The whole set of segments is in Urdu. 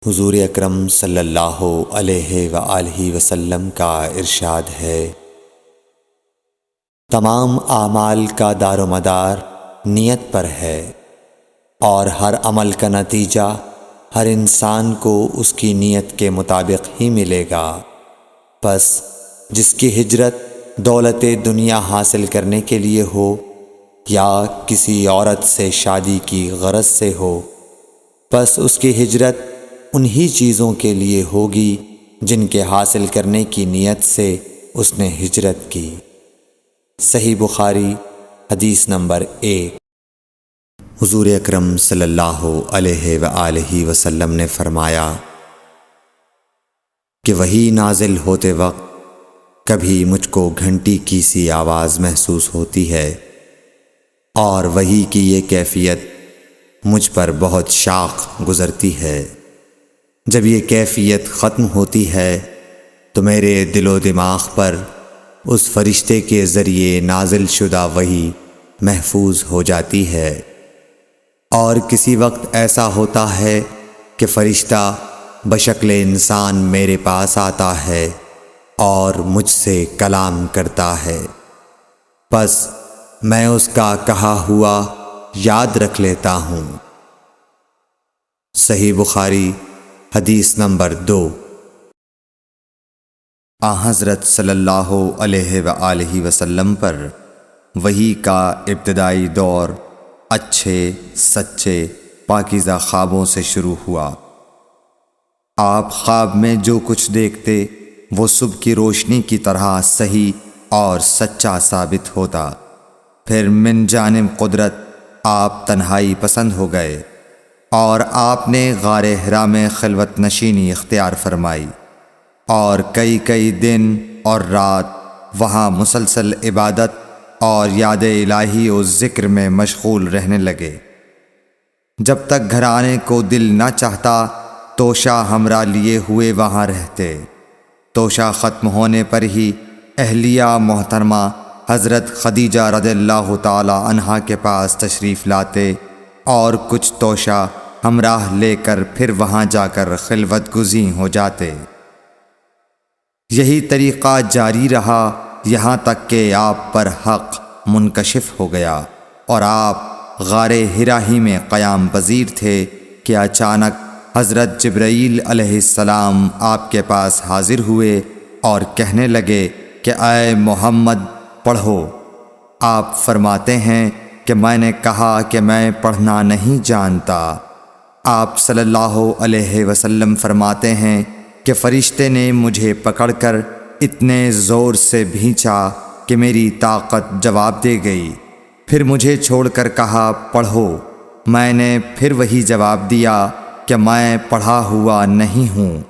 حضور اکرم صلی اللہ علیہ وآلہ وسلم کا ارشاد ہے، تمام اعمال کا دار و مدار نیت پر ہے، اور ہر عمل کا نتیجہ ہر انسان کو اس کی نیت کے مطابق ہی ملے گا۔ پس جس کی ہجرت دولت دنیا حاصل کرنے کے لیے ہو یا کسی عورت سے شادی کی غرض سے ہو، پس اس کی ہجرت انہی چیزوں کے لیے ہوگی جن کے حاصل کرنے کی نیت سے اس نے ہجرت کی۔ صحیح بخاری حدیث نمبر 1۔ حضور اکرم صلی اللہ علیہ وآلہ وسلم نے فرمایا کہ وحی نازل ہوتے وقت کبھی مجھ کو گھنٹی کی سی آواز محسوس ہوتی ہے، اور وحی کی یہ کیفیت مجھ پر بہت شاق گزرتی ہے۔ جب یہ کیفیت ختم ہوتی ہے تو میرے دل و دماغ پر اس فرشتے کے ذریعے نازل شدہ وحی محفوظ ہو جاتی ہے، اور کسی وقت ایسا ہوتا ہے کہ فرشتہ بشکل انسان میرے پاس آتا ہے اور مجھ سے کلام کرتا ہے، پس میں اس کا کہا ہوا یاد رکھ لیتا ہوں۔ صحیح بخاری حدیث نمبر 2۔ حضرت صلی اللہ علیہ وآلہ وسلم پر وحی کا ابتدائی دور اچھے سچے پاکیزہ خوابوں سے شروع ہوا۔ آپ خواب میں جو کچھ دیکھتے وہ صبح کی روشنی کی طرح صحیح اور سچا ثابت ہوتا۔ پھر من جانب قدرت آپ تنہائی پسند ہو گئے، اور آپ نے غار حرا میں خلوت نشینی اختیار فرمائی، اور کئی دن اور رات وہاں مسلسل عبادت اور یاد الہی و ذکر میں مشغول رہنے لگے۔ جب تک گھر آنے کو دل نہ چاہتا توشہ ہمراہ لیے ہوئے وہاں رہتے۔ توشہ ختم ہونے پر ہی اہلیہ محترمہ حضرت خدیجہ رضی اللہ تعالی عنہا کے پاس تشریف لاتے، اور کچھ توشہ ہمراہ لے کر پھر وہاں جا کر خلوت گزین ہو جاتے۔ یہی طریقہ جاری رہا یہاں تک کہ آپ پر حق منکشف ہو گیا، اور آپ غار حرا ہی میں قیام پذیر تھے کہ اچانک حضرت جبرائیل علیہ السلام آپ کے پاس حاضر ہوئے اور کہنے لگے کہ اے محمد پڑھو۔ آپ فرماتے ہیں کہ میں نے کہا کہ میں پڑھنا نہیں جانتا۔ آپ صلی اللہ علیہ وسلم فرماتے ہیں کہ فرشتے نے مجھے پکڑ کر اتنے زور سے بھینچا کہ میری طاقت جواب دے گئی۔ پھر مجھے چھوڑ کر کہا پڑھو۔ میں نے پھر وہی جواب دیا کہ میں پڑھا ہوا نہیں ہوں۔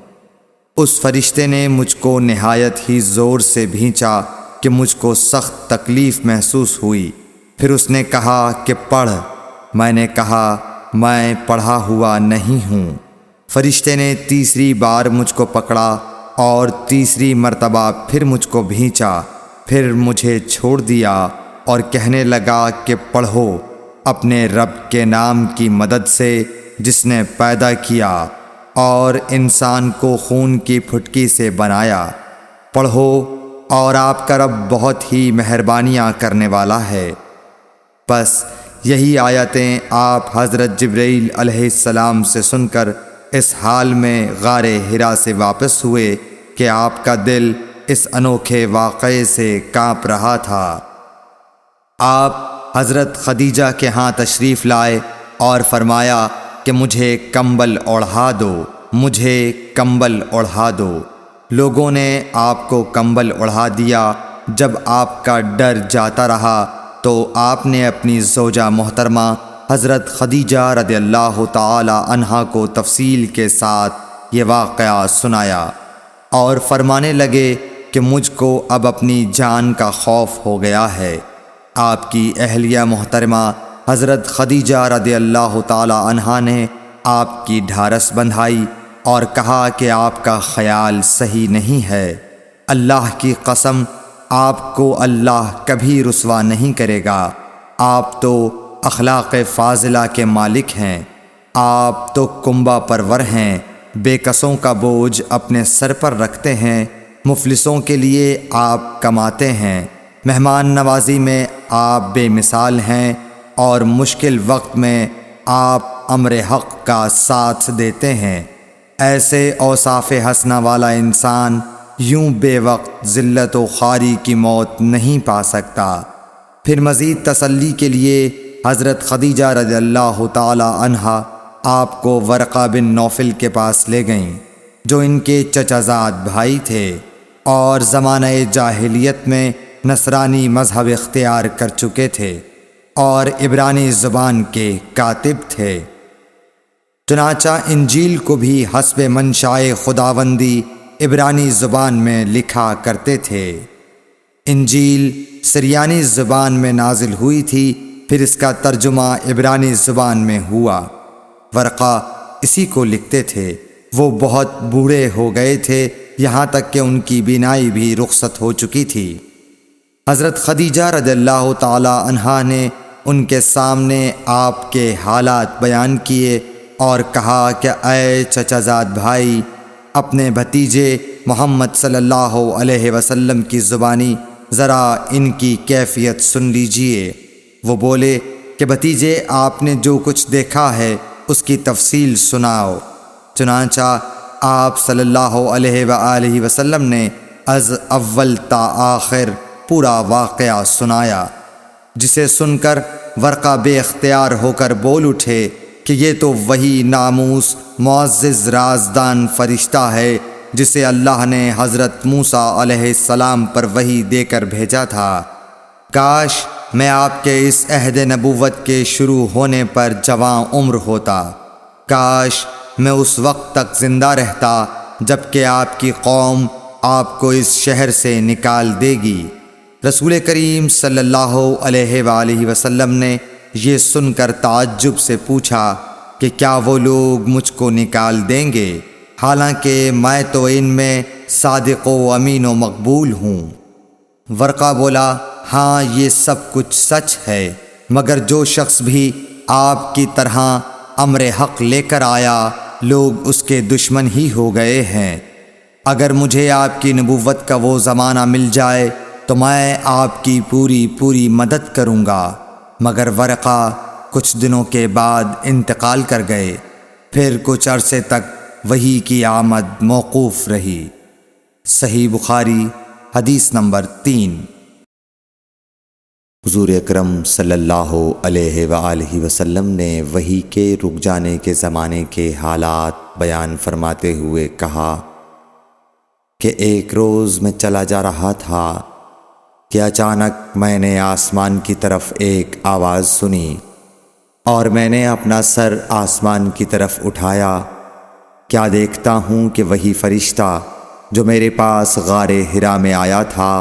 اس فرشتے نے مجھ کو نہایت ہی زور سے بھینچا کہ مجھ کو سخت تکلیف محسوس ہوئی۔ پھر اس نے کہا کہ پڑھ۔ میں نے کہا میں پڑھا ہوا نہیں ہوں۔ فرشتے نے تیسری بار مجھ کو پکڑا اور تیسری مرتبہ پھر مجھ کو بھینچا، پھر مجھے چھوڑ دیا اور کہنے لگا کہ پڑھو اپنے رب کے نام کی مدد سے جس نے پیدا کیا اور انسان کو خون کی پھٹکی سے بنایا۔ پڑھو، اور آپ کا رب بہت ہی مہربانیاں کرنے والا ہے۔ پس یہی آیتیں آپ حضرت جبرائیل علیہ السلام سے سن کر اس حال میں غار حرا سے واپس ہوئے کہ آپ کا دل اس انوکھے واقعے سے کانپ رہا تھا۔ آپ حضرت خدیجہ کے ہاں تشریف لائے اور فرمایا کہ مجھے کمبل اوڑھا دو، مجھے کمبل اوڑھا دو۔ لوگوں نے آپ کو کمبل اوڑھا دیا۔ جب آپ کا ڈر جاتا رہا تو آپ نے اپنی زوجہ محترمہ حضرت خدیجہ رضی اللہ تعالی عنہا کو تفصیل کے ساتھ یہ واقعہ سنایا، اور فرمانے لگے کہ مجھ کو اب اپنی جان کا خوف ہو گیا ہے۔ آپ کی اہلیہ محترمہ حضرت خدیجہ رضی اللہ تعالی عنہا نے آپ کی ڈھارس بندھائی اور کہا کہ آپ کا خیال صحیح نہیں ہے۔ اللہ کی قسم آپ کو اللہ کبھی رسوا نہیں کرے گا۔ آپ تو اخلاق فاضلہ کے مالک ہیں، آپ تو کنبہ پرور ہیں، بے کسوں کا بوجھ اپنے سر پر رکھتے ہیں، مفلسوں کے لیے آپ کماتے ہیں، مہمان نوازی میں آپ بے مثال ہیں، اور مشکل وقت میں آپ امر حق کا ساتھ دیتے ہیں۔ ایسے اوصاف حسنہ والا انسان یوں بے وقت ذلت و خواری کی موت نہیں پا سکتا۔ پھر مزید تسلی کے لیے حضرت خدیجہ رضی اللہ تعالی عنہا آپ کو ورقہ بن نوفل کے پاس لے گئیں، جو ان کے چچا زاد بھائی تھے اور زمانہ جاہلیت میں نصرانی مذہب اختیار کر چکے تھے اور عبرانی زبان کے کاتب تھے۔ چنانچہ انجیل کو بھی حسب منشائے خداوندی عبرانی زبان میں لکھا کرتے تھے۔ انجیل سریانی زبان میں نازل ہوئی تھی، پھر اس کا ترجمہ عبرانی زبان میں ہوا۔ ورقہ اسی کو لکھتے تھے۔ وہ بہت بوڑھے ہو گئے تھے، یہاں تک کہ ان کی بینائی بھی رخصت ہو چکی تھی۔ حضرت خدیجہ رضی اللہ تعالی عنہا نے ان کے سامنے آپ کے حالات بیان کیے اور کہا کہ اے چچا زاد بھائی، اپنے بھتیجے محمد صلی اللہ علیہ وسلم کی زبانی ذرا ان کی کیفیت سن لیجئے۔ وہ بولے کہ بھتیجے، آپ نے جو کچھ دیکھا ہے اس کی تفصیل سناؤ۔ چنانچہ آپ صلی اللہ علیہ وآلہ وسلم نے از اول تا آخر پورا واقعہ سنایا، جسے سن کر ورقہ بے اختیار ہو کر بول اٹھے کہ یہ تو وہی ناموس معزز رازدان فرشتہ ہے جسے اللہ نے حضرت موسیٰ علیہ السلام پر وحی دے کر بھیجا تھا۔ کاش میں آپ کے اس عہد نبوت کے شروع ہونے پر جوان عمر ہوتا، کاش میں اس وقت تک زندہ رہتا جب کہ آپ کی قوم آپ کو اس شہر سے نکال دے گی۔ رسول کریم صلی اللہ علیہ وآلہ وسلم نے یہ سن کر تعجب سے پوچھا کہ کیا وہ لوگ مجھ کو نکال دیں گے، حالانکہ میں تو ان میں صادق و امین و مقبول ہوں۔ ورقہ بولا، ہاں یہ سب کچھ سچ ہے، مگر جو شخص بھی آپ کی طرح امر حق لے کر آیا لوگ اس کے دشمن ہی ہو گئے ہیں۔ اگر مجھے آپ کی نبوت کا وہ زمانہ مل جائے تو میں آپ کی پوری مدد کروں گا۔ مگر ورقہ کچھ دنوں کے بعد انتقال کر گئے، پھر کچھ عرصے تک وحی کی آمد موقوف رہی۔ صحیح بخاری حدیث نمبر 3۔ حضور اکرم صلی اللہ علیہ وآلہ وسلم نے وحی کے رک جانے کے زمانے کے حالات بیان فرماتے ہوئے کہا کہ ایک روز میں چلا جا رہا تھا کہ اچانک میں نے آسمان کی طرف ایک آواز سنی اور میں نے اپنا سر آسمان کی طرف اٹھایا۔ کیا دیکھتا ہوں کہ وہی فرشتہ جو میرے پاس غار حرا میں آیا تھا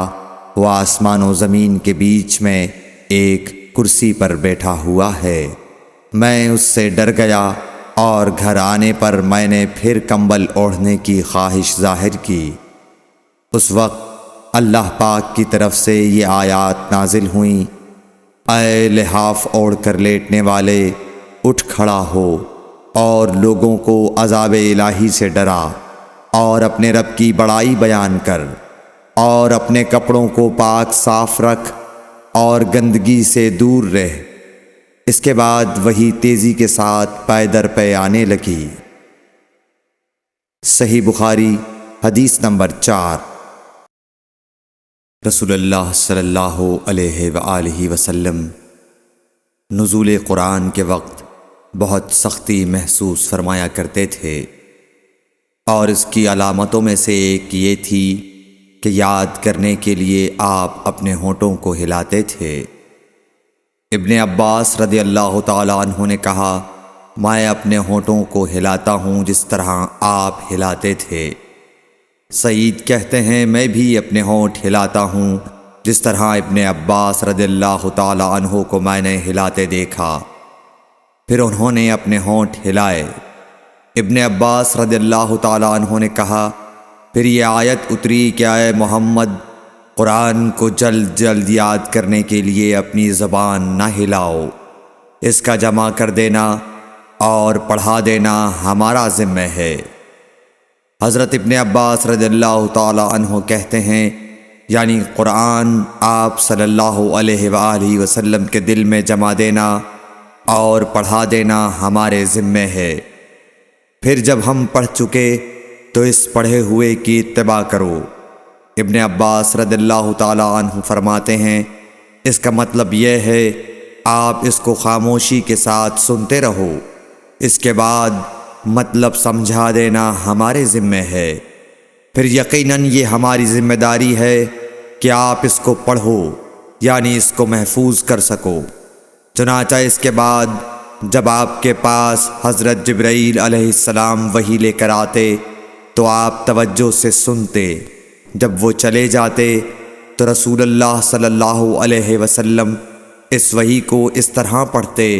وہ آسمان و زمین کے بیچ میں ایک کرسی پر بیٹھا ہوا ہے۔ میں اس سے ڈر گیا اور گھر آنے پر میں نے پھر کمبل اوڑھنے کی خواہش ظاہر کی۔ اس وقت اللہ پاک کی طرف سے یہ آیات نازل ہوئیں، اے لحاف اوڑھ کر لیٹنے والے، اٹھ کھڑا ہو اور لوگوں کو عذاب الہی سے ڈرا، اور اپنے رب کی بڑائی بیان کر، اور اپنے کپڑوں کو پاک صاف رکھ اور گندگی سے دور رہ۔ اس کے بعد وہی تیزی کے ساتھ پے در پے آنے لگی۔ صحیح بخاری حدیث نمبر 4۔ رسول اللہ صلی اللہ علیہ وآلہ وسلم نزول قرآن کے وقت بہت سختی محسوس فرمایا کرتے تھے، اور اس کی علامتوں میں سے ایک یہ تھی کہ یاد کرنے کے لیے آپ اپنے ہونٹوں کو ہلاتے تھے۔ ابن عباس رضی اللہ تعالیٰ عنہ نے کہا، میں اپنے ہونٹوں کو ہلاتا ہوں جس طرح آپ ہلاتے تھے۔ سعید کہتے ہیں، میں بھی اپنے ہونٹ ہلاتا ہوں جس طرح ابن عباس رضی اللہ تعالی عنہ کو میں نے ہلاتے دیکھا۔ پھر انہوں نے اپنے ہونٹ ہلائے۔ ابن عباس رضی اللہ تعالی عنہ نے کہا، پھر یہ آیت اتری کہ اے محمد، قرآن کو جلد جلد یاد کرنے کے لیے اپنی زبان نہ ہلاؤ، اس کا جمع کر دینا اور پڑھا دینا ہمارا ذمہ ہے۔ حضرت ابن عباس رضی اللہ تعالی عنہ کہتے ہیں، یعنی قرآن آپ صلی اللہ علیہ وآلہ وسلم کے دل میں جما دینا اور پڑھا دینا ہمارے ذمے ہے۔ پھر جب ہم پڑھ چکے تو اس پڑھے ہوئے کی اتباع کرو۔ ابن عباس رضی اللہ تعالی عنہ فرماتے ہیں، اس کا مطلب یہ ہے آپ اس کو خاموشی کے ساتھ سنتے رہو، اس کے بعد مطلب سمجھا دینا ہمارے ذمے ہے۔ پھر یقیناً یہ ہماری ذمہ داری ہے کہ آپ اس کو پڑھو، یعنی اس کو محفوظ کر سکو۔ چنانچہ اس کے بعد جب آپ کے پاس حضرت جبرائیل علیہ السلام وحی لے کر آتے تو آپ توجہ سے سنتے، جب وہ چلے جاتے تو رسول اللہ صلی اللہ علیہ وسلم اس وحی کو اس طرح پڑھتے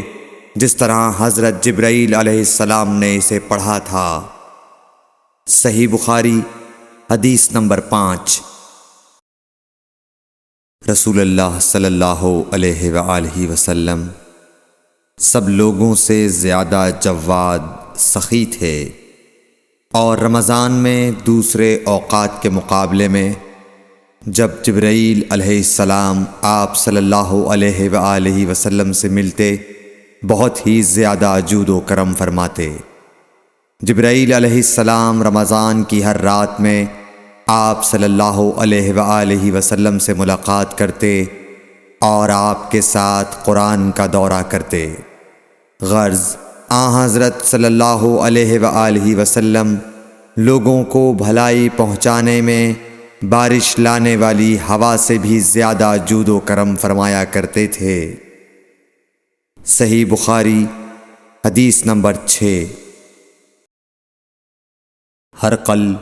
جس طرح حضرت جبرائیل علیہ السلام نے اسے پڑھا تھا۔ صحیح بخاری حدیث نمبر 5۔ رسول اللہ صلی اللہ علیہ وآلہ وسلم سب لوگوں سے زیادہ جواد سخی تھے، اور رمضان میں دوسرے اوقات کے مقابلے میں جب جبرائیل علیہ السلام آپ صلی اللہ علیہ وآلہ وسلم سے ملتے بہت ہی زیادہ جود و کرم فرماتے۔ جبرائیل علیہ السلام رمضان کی ہر رات میں آپ صلی اللہ علیہ وآلہ وسلم سے ملاقات کرتے اور آپ کے ساتھ قرآن کا دورہ کرتے۔ غرض حضرت صلی اللہ علیہ وآلہ وسلم لوگوں کو بھلائی پہنچانے میں بارش لانے والی ہوا سے بھی زیادہ جود و کرم فرمایا کرتے تھے۔ صحیح بخاری حدیث نمبر 6۔ ہرقل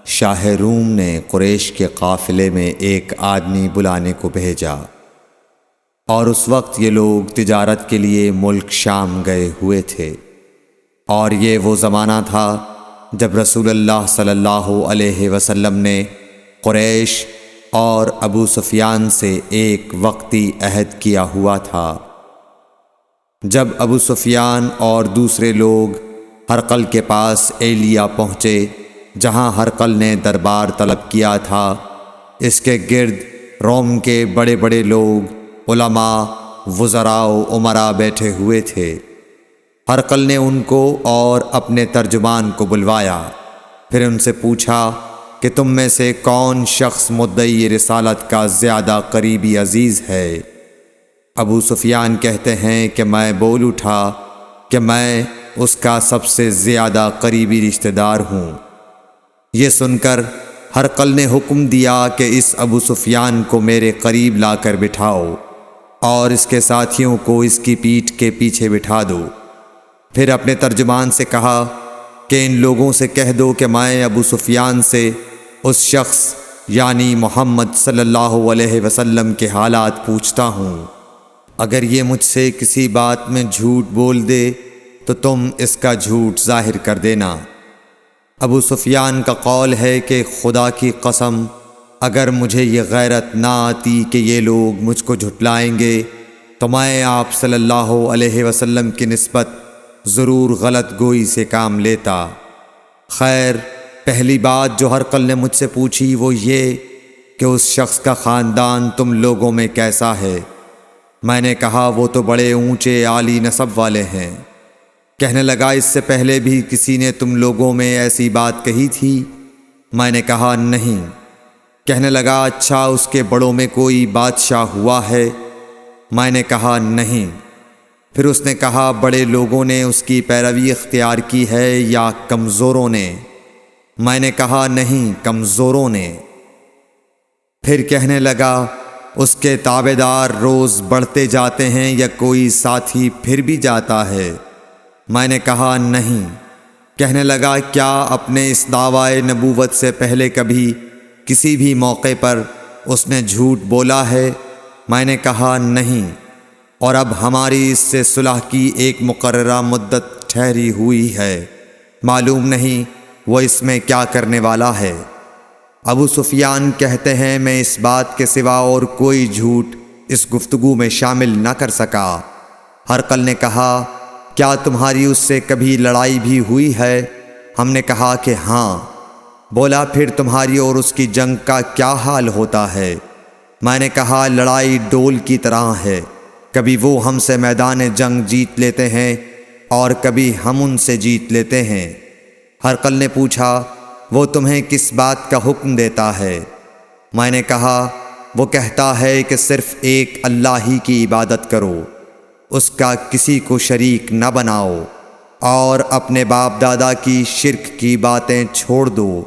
شاہ روم نے قریش کے قافلے میں ایک آدمی بلانے کو بھیجا، اور اس وقت یہ لوگ تجارت کے لیے ملک شام گئے ہوئے تھے، اور یہ وہ زمانہ تھا جب رسول اللہ صلی اللہ علیہ وسلم نے قریش اور ابو سفیان سے ایک وقتی عہد کیا ہوا تھا۔ جب ابو سفیان اور دوسرے لوگ ہرقل کے پاس ایلیا پہنچے جہاں ہرقل نے دربار طلب کیا تھا، اس کے گرد روم کے بڑے بڑے لوگ، علماء، وزراء و امراء بیٹھے ہوئے تھے۔ ہرقل نے ان کو اور اپنے ترجمان کو بلوایا، پھر ان سے پوچھا کہ تم میں سے کون شخص مدعی رسالت کا زیادہ قریبی عزیز ہے؟ ابو سفیان کہتے ہیں کہ میں بول اٹھا کہ میں اس کا سب سے زیادہ قریبی رشتہ دار ہوں۔ یہ سن کر ہرقل نے حکم دیا کہ اس ابو سفیان کو میرے قریب لا کر بٹھاؤ اور اس کے ساتھیوں کو اس کی پیٹھ کے پیچھے بٹھا دو۔ پھر اپنے ترجمان سے کہا کہ ان لوگوں سے کہہ دو کہ میں ابو سفیان سے اس شخص یعنی محمد صلی اللہ علیہ وسلم کے حالات پوچھتا ہوں، اگر یہ مجھ سے کسی بات میں جھوٹ بول دے تو تم اس کا جھوٹ ظاہر کر دینا۔ ابو سفیان کا قول ہے کہ خدا کی قسم اگر مجھے یہ غیرت نہ آتی کہ یہ لوگ مجھ کو جھٹلائیں گے تو میں آپ صلی اللہ علیہ وسلم کی نسبت ضرور غلط گوئی سے کام لیتا۔ خیر، پہلی بات جو ہرقل نے مجھ سے پوچھی وہ یہ کہ اس شخص کا خاندان تم لوگوں میں کیسا ہے؟ میں نے کہا وہ تو بڑے اونچے عالی نسب والے ہیں۔ کہنے لگا اس سے پہلے بھی کسی نے تم لوگوں میں ایسی بات کہی تھی؟ میں نے کہا نہیں۔ کہنے لگا اچھا اس کے بڑوں میں کوئی بادشاہ ہوا ہے؟ میں نے کہا نہیں۔ پھر اس نے کہا بڑے لوگوں نے اس کی پیروی اختیار کی ہے یا کمزوروں نے؟ میں نے کہا نہیں، کمزوروں نے۔ پھر کہنے لگا اس کے تابعدار روز بڑھتے جاتے ہیں یا کوئی ساتھی پھر بھی جاتا ہے؟ میں نے کہا نہیں۔ کہنے لگا کیا اپنے اس دعوی نبوت سے پہلے کبھی کسی بھی موقع پر اس نے جھوٹ بولا ہے؟ میں نے کہا نہیں، اور اب ہماری اس سے صلح کی ایک مقررہ مدت ٹھہری ہوئی ہے، معلوم نہیں وہ اس میں کیا کرنے والا ہے۔ ابو سفیان کہتے ہیں میں اس بات کے سوا اور کوئی جھوٹ اس گفتگو میں شامل نہ کر سکا۔ ہرقل نے کہا کیا تمہاری اس سے کبھی لڑائی بھی ہوئی ہے؟ ہم نے کہا کہ ہاں۔ بولا پھر تمہاری اور اس کی جنگ کا کیا حال ہوتا ہے؟ میں نے کہا لڑائی ڈول کی طرح ہے، کبھی وہ ہم سے میدان جنگ جیت لیتے ہیں اور کبھی ہم ان سے جیت لیتے ہیں۔ ہرقل نے پوچھا وہ تمہیں کس بات کا حکم دیتا ہے؟ میں نے کہا وہ کہتا ہے کہ صرف ایک اللہ ہی کی عبادت کرو، اس کا کسی کو شریک نہ بناؤ، اور اپنے باپ دادا کی شرک کی باتیں چھوڑ دو،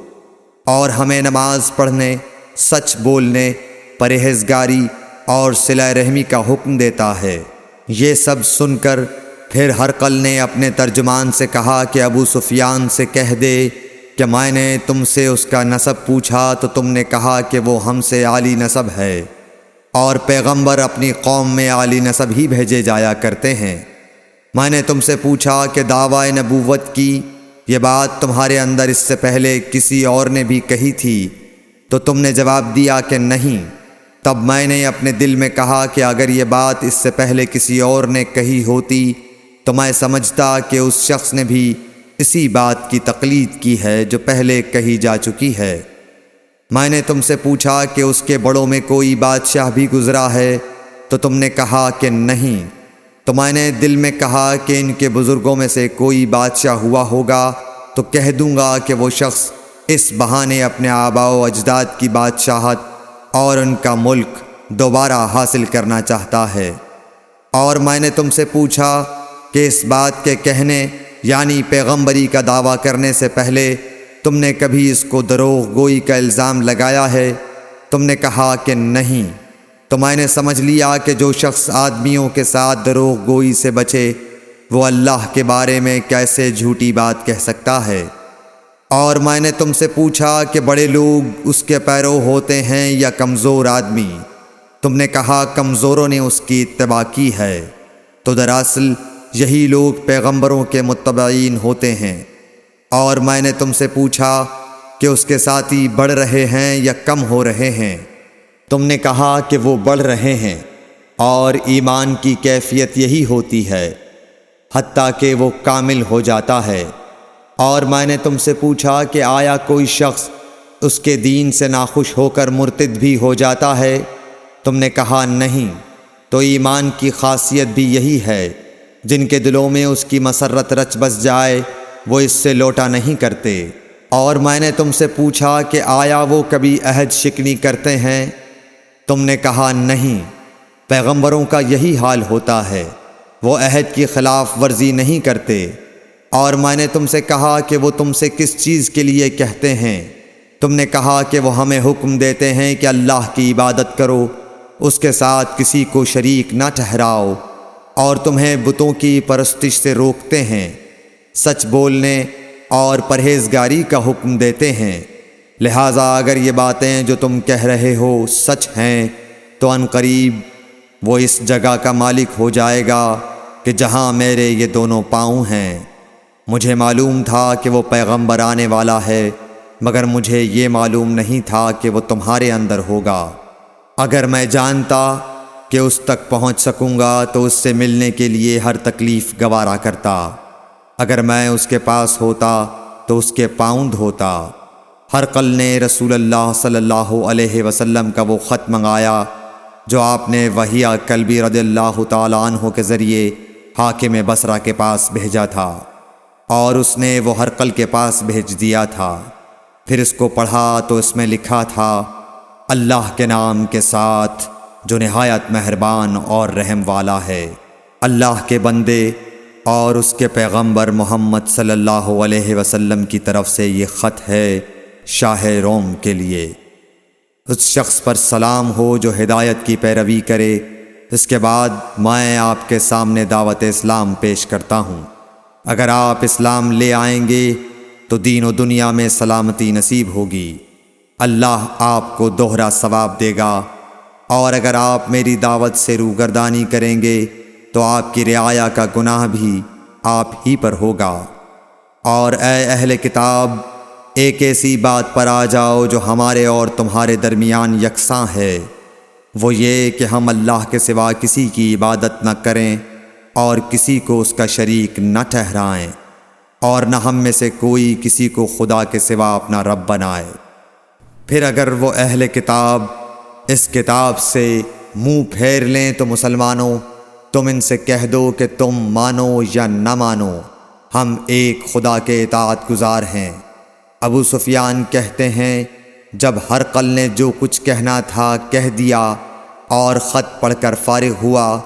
اور ہمیں نماز پڑھنے، سچ بولنے، پرہیزگاری اور صلہ رحمی کا حکم دیتا ہے۔ یہ سب سن کر پھر ہرقل نے اپنے ترجمان سے کہا کہ ابو سفیان سے کہہ دے کہ میں نے تم سے اس کا نسب پوچھا تو تم نے کہا کہ وہ ہم سے عالی نسب ہے، اور پیغمبر اپنی قوم میں عالی نسب ہی بھیجے جایا کرتے ہیں۔ میں نے تم سے پوچھا کہ دعویٰ نبوت کی یہ بات تمہارے اندر اس سے پہلے کسی اور نے بھی کہی تھی؟ تو تم نے جواب دیا کہ نہیں۔ تب میں نے اپنے دل میں کہا کہ اگر یہ بات اس سے پہلے کسی اور نے کہی ہوتی تو میں سمجھتا کہ اس شخص نے بھی اسی بات کی تقلید کی ہے جو پہلے کہی جا چکی ہے۔ میں نے تم سے پوچھا کہ اس کے بڑوں میں کوئی بادشاہ بھی گزرا ہے تو تم نے کہا کہ نہیں۔ تو میں نے دل میں کہا کہ ان کے بزرگوں میں سے کوئی بادشاہ ہوا ہوگا تو کہہ دوں گا کہ وہ شخص اس بہانے اپنے آباء و اجداد کی بادشاہت اور ان کا ملک دوبارہ حاصل کرنا چاہتا ہے۔ اور میں نے تم سے پوچھا کہ اس بات کے کہنے یعنی پیغمبری کا دعویٰ کرنے سے پہلے تم نے کبھی اس کو دروغ گوئی کا الزام لگایا ہے؟ تم نے کہا کہ نہیں۔ تو میں نے سمجھ لیا کہ جو شخص آدمیوں کے ساتھ دروغ گوئی سے بچے وہ اللہ کے بارے میں کیسے جھوٹی بات کہہ سکتا ہے۔ اور میں نے تم سے پوچھا کہ بڑے لوگ اس کے پیرو ہوتے ہیں یا کمزور آدمی؟ تم نے کہا کمزوروں نے اس کی اتباع کی ہے۔ تو دراصل یہی لوگ پیغمبروں کے متبعین ہوتے ہیں۔ اور میں نے تم سے پوچھا کہ اس کے ساتھی بڑھ رہے ہیں یا کم ہو رہے ہیں؟ تم نے کہا کہ وہ بڑھ رہے ہیں، اور ایمان کی کیفیت یہی ہوتی ہے حتیٰ کہ وہ کامل ہو جاتا ہے۔ اور میں نے تم سے پوچھا کہ آیا کوئی شخص اس کے دین سے ناخوش ہو کر مرتد بھی ہو جاتا ہے؟ تم نے کہا نہیں۔ تو ایمان کی خاصیت بھی یہی ہے، جن کے دلوں میں اس کی مسرت رچ بس جائے وہ اس سے لوٹا نہیں کرتے۔ اور میں نے تم سے پوچھا کہ آیا وہ کبھی عہد شکنی کرتے ہیں؟ تم نے کہا نہیں۔ پیغمبروں کا یہی حال ہوتا ہے، وہ عہد کی خلاف ورزی نہیں کرتے۔ اور میں نے تم سے کہا کہ وہ تم سے کس چیز کے لیے کہتے ہیں؟ تم نے کہا کہ وہ ہمیں حکم دیتے ہیں کہ اللہ کی عبادت کرو، اس کے ساتھ کسی کو شریک نہ ٹھہراؤ، اور تمہیں بتوں کی پرستش سے روکتے ہیں، سچ بولنے اور پرہیزگاری کا حکم دیتے ہیں۔ لہٰذا اگر یہ باتیں جو تم کہہ رہے ہو سچ ہیں تو ان قریب وہ اس جگہ کا مالک ہو جائے گا کہ جہاں میرے یہ دونوں پاؤں ہیں۔ مجھے معلوم تھا کہ وہ پیغمبر آنے والا ہے، مگر مجھے یہ معلوم نہیں تھا کہ وہ تمہارے اندر ہوگا۔ اگر میں جانتا کہ اس تک پہنچ سکوں گا تو اس سے ملنے کے لیے ہر تکلیف گوارا کرتا۔ اگر میں اس کے پاس ہوتا تو اس کے پاؤں دھوتا۔ ہرقل نے رسول اللہ صلی اللہ علیہ وسلم کا وہ خط منگایا جو آپ نے وحیہ کلبی رضی اللہ تعالیٰ عنہ کے ذریعے حاکم بصرہ کے پاس بھیجا تھا، اور اس نے وہ ہرقل کے پاس بھیج دیا تھا۔ پھر اس کو پڑھا تو اس میں لکھا تھا، اللہ کے نام کے ساتھ جو نہایت مہربان اور رحم والا ہے۔ اللہ کے بندے اور اس کے پیغمبر محمد صلی اللہ علیہ وسلم کی طرف سے یہ خط ہے شاہ روم کے لیے۔ اس شخص پر سلام ہو جو ہدایت کی پیروی کرے۔ اس کے بعد میں آپ کے سامنے دعوت اسلام پیش کرتا ہوں۔ اگر آپ اسلام لے آئیں گے تو دین و دنیا میں سلامتی نصیب ہوگی، اللہ آپ کو دوہرا ثواب دے گا، اور اگر آپ میری دعوت سے روگردانی کریں گے تو آپ کی رعایا کا گناہ بھی آپ ہی پر ہوگا۔ اور اے اہل کتاب، ایک ایسی بات پر آ جاؤ جو ہمارے اور تمہارے درمیان یکساں ہے، وہ یہ کہ ہم اللہ کے سوا کسی کی عبادت نہ کریں اور کسی کو اس کا شریک نہ ٹھہرائیں۔ اور نہ ہم میں سے کوئی کسی کو خدا کے سوا اپنا رب بنائے۔ پھر اگر وہ اہل کتاب اس کتاب سے منہ پھیر لیں تو مسلمانوں تم ان سے کہہ دو کہ تم مانو یا نہ مانو، ہم ایک خدا کے اطاعت گزار ہیں۔ ابو سفیان کہتے ہیں جب ہرقل نے جو کچھ کہنا تھا کہہ دیا اور خط پڑھ کر فارغ ہوا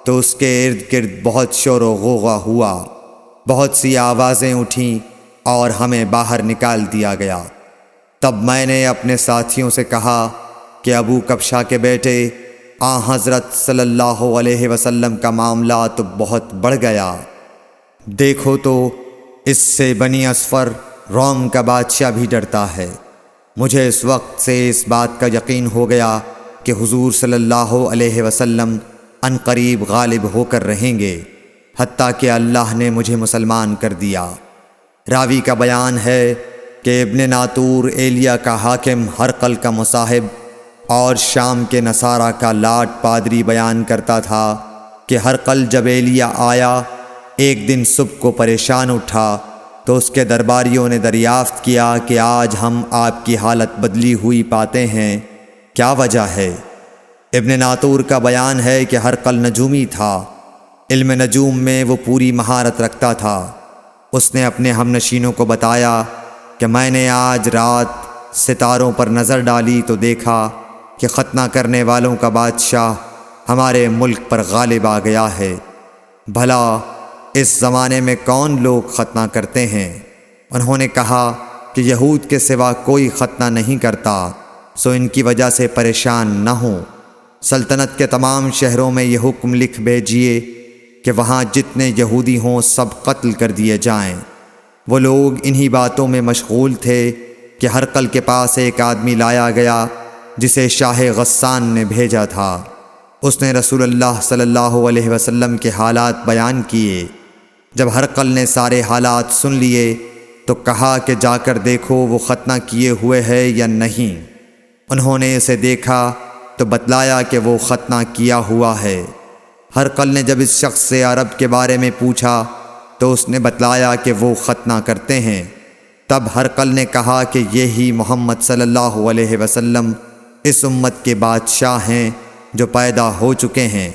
تو اس کے ارد گرد بہت شور و غوغا ہوا، بہت سی آوازیں اٹھیں اور ہمیں باہر نکال دیا گیا۔ تب میں نے اپنے ساتھیوں سے کہا کہ ابو کبشہ کے بیٹے حضرت صلی اللہ علیہ وسلم کا معاملہ تو بہت بڑھ گیا، دیکھو تو اس سے بنی اصفر روم کا بادشاہ بھی ڈرتا ہے۔ مجھے اس وقت سے اس بات کا یقین ہو گیا کہ حضور صلی اللہ علیہ وسلم عنقریب غالب ہو کر رہیں گے، حتیٰ کہ اللہ نے مجھے مسلمان کر دیا۔ راوی کا بیان ہے کہ ابن ناطور ایلیا کا حاکم ہرقل کا مصاحب اور شام کے نصارہ کا لاٹ پادری بیان کرتا تھا کہ ہرقل جب ایلیا آیا ایک دن صبح کو پریشان اٹھا تو اس کے درباریوں نے دریافت کیا کہ آج ہم آپ کی حالت بدلی ہوئی پاتے ہیں، کیا وجہ ہے؟ ابن ناطور کا بیان ہے کہ ہرقل نجومی تھا، علم نجوم میں وہ پوری مہارت رکھتا تھا۔ اس نے اپنے ہم نشینوں کو بتایا کہ میں نے آج رات ستاروں پر نظر ڈالی تو دیکھا کہ ختنہ کرنے والوں کا بادشاہ ہمارے ملک پر غالب آ گیا ہے۔ بھلا اس زمانے میں کون لوگ ختنہ کرتے ہیں؟ انہوں نے کہا کہ یہود کے سوا کوئی ختنہ نہیں کرتا، سو ان کی وجہ سے پریشان نہ ہوں۔ سلطنت کے تمام شہروں میں یہ حکم لکھ بھیجیے کہ وہاں جتنے یہودی ہوں سب قتل کر دیے جائیں۔ وہ لوگ انہی باتوں میں مشغول تھے کہ ہرقل کے پاس ایک آدمی لایا گیا جسے شاہ غسان نے بھیجا تھا۔ اس نے رسول اللہ صلی اللہ علیہ وسلم کے حالات بیان کیے۔ جب ہرقل نے سارے حالات سن لیے تو کہا کہ جا کر دیکھو وہ ختنہ کیے ہوئے ہے یا نہیں۔ انہوں نے اسے دیکھا تو بتلایا کہ وہ ختنہ کیا ہوا ہے۔ ہرقل نے جب اس شخص سے عرب کے بارے میں پوچھا تو اس نے بتلایا کہ وہ ختنہ کرتے ہیں۔ تب ہرقل نے کہا کہ یہی محمد صلی اللہ علیہ وسلم اس امت کے بادشاہ ہیں جو پیدا ہو چکے ہیں۔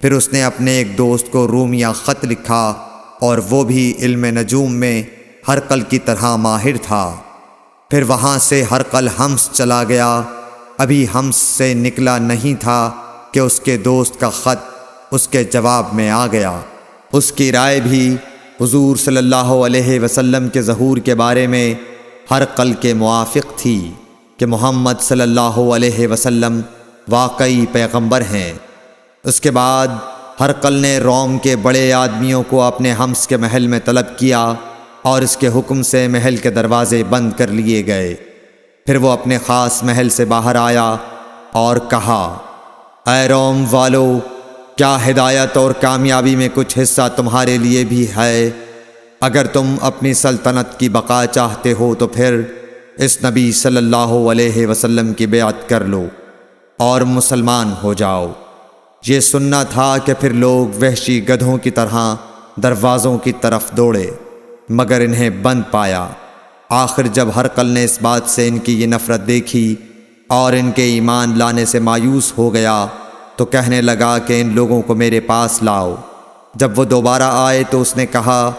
پھر اس نے اپنے ایک دوست کو رومیہ خط لکھا اور وہ بھی علم نجوم میں ہرقل کی طرح ماہر تھا۔ پھر وہاں سے ہرقل حمص چلا گیا، ابھی حمص سے نکلا نہیں تھا کہ اس کے دوست کا خط اس کے جواب میں آ گیا۔ اس کی رائے بھی حضور صلی اللہ علیہ وسلم کے ظہور کے بارے میں ہرقل کے موافق تھی کہ محمد صلی اللہ علیہ وسلم واقعی پیغمبر ہیں۔ اس کے بعد ہرقل نے روم کے بڑے آدمیوں کو اپنے حمص کے محل میں طلب کیا اور اس کے حکم سے محل کے دروازے بند کر لیے گئے۔ پھر وہ اپنے خاص محل سے باہر آیا اور کہا، اے روم والو، کیا ہدایت اور کامیابی میں کچھ حصہ تمہارے لیے بھی ہے؟ اگر تم اپنی سلطنت کی بقا چاہتے ہو تو پھر اس نبی صلی اللہ علیہ وسلم کی بیعت کر لو اور مسلمان ہو جاؤ۔ یہ سننا تھا کہ پھر لوگ وحشی گدھوں کی طرح دروازوں کی طرف دوڑے، مگر انہیں بند پایا۔ آخر جب ہرقل نے اس بات سے ان کی یہ نفرت دیکھی اور ان کے ایمان لانے سے مایوس ہو گیا تو کہنے لگا کہ ان لوگوں کو میرے پاس لاؤ۔ جب وہ دوبارہ آئے تو اس نے کہا،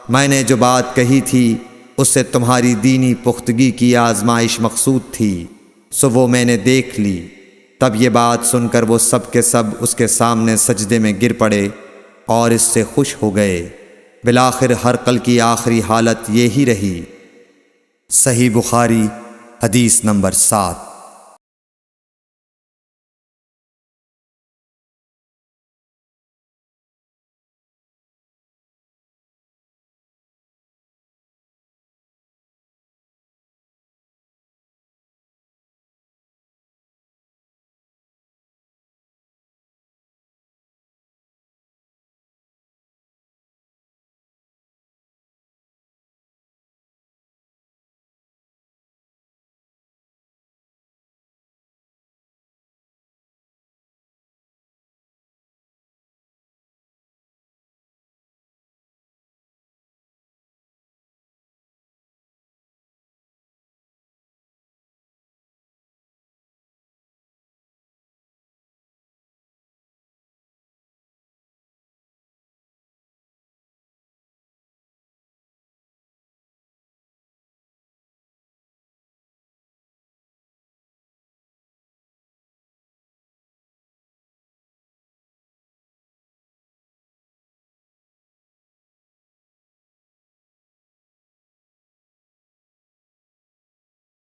میں نے جو بات کہی تھی اس سے تمہاری دینی پختگی کی آزمائش مقصود تھی، سو وہ میں نے دیکھ لی۔ تب یہ بات سن کر وہ سب کے سب اس کے سامنے سجدے میں گر پڑے اور اس سے خوش ہو گئے۔ بالآخر ہرقل کی آخری حالت یہی رہی۔ صحیح بخاری حدیث نمبر 7۔